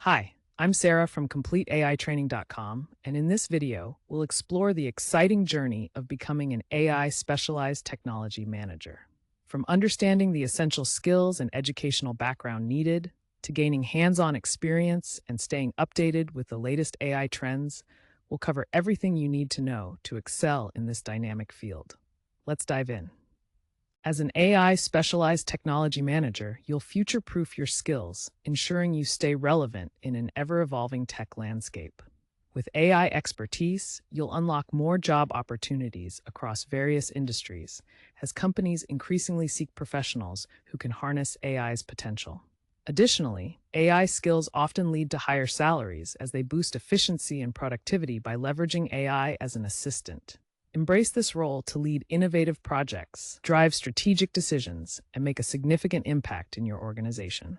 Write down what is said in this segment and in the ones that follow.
Hi, I'm Sarah from CompleteAITraining.com, and in this video, we'll explore the exciting journey of becoming an AI specialized technology manager. From understanding the essential skills and educational background needed, to gaining hands-on experience and staying updated with the latest AI trends, we'll cover everything you need to know to excel in this dynamic field. Let's dive in. As an AI specialized technology manager, you'll future-proof your skills, ensuring you stay relevant in an ever-evolving tech landscape. With AI expertise, you'll unlock more job opportunities across various industries as companies increasingly seek professionals who can harness AI's potential. Additionally, AI skills often lead to higher salaries as they boost efficiency and productivity by leveraging AI as an assistant. Embrace this role to lead innovative projects, drive strategic decisions, and make a significant impact in your organization.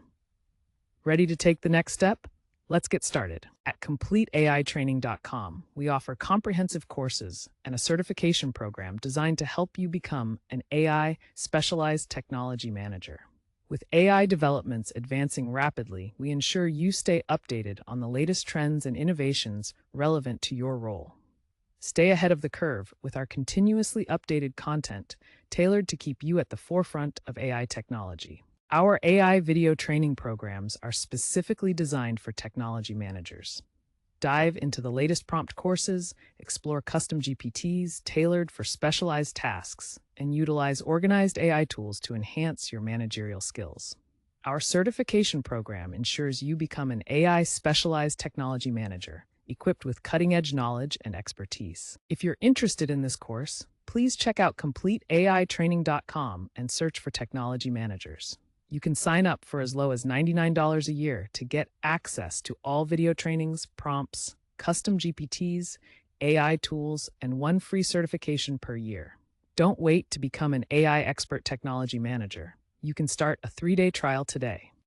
Ready to take the next step? Let's get started. At CompleteAITraining.com, we offer comprehensive courses and a certification program designed to help you become an AI specialized technology manager. With AI developments advancing rapidly, we ensure you stay updated on the latest trends and innovations relevant to your role. Stay ahead of the curve with our continuously updated content tailored to keep you at the forefront of AI technology. Our AI video training programs are specifically designed for technology managers. Dive into the latest prompt courses, explore custom GPTs tailored for specialized tasks, and utilize organized AI tools to enhance your managerial skills. Our certification program ensures you become an AI specialized technology manager, equipped with cutting-edge knowledge and expertise. If you're interested in this course, please check out CompleteAITraining.com and search for technology managers. You can sign up for as low as $99 a year to get access to all video trainings, prompts, custom GPTs, AI tools, and one free certification per year. Don't wait to become an AI expert technology manager. You can start a 3-day trial today.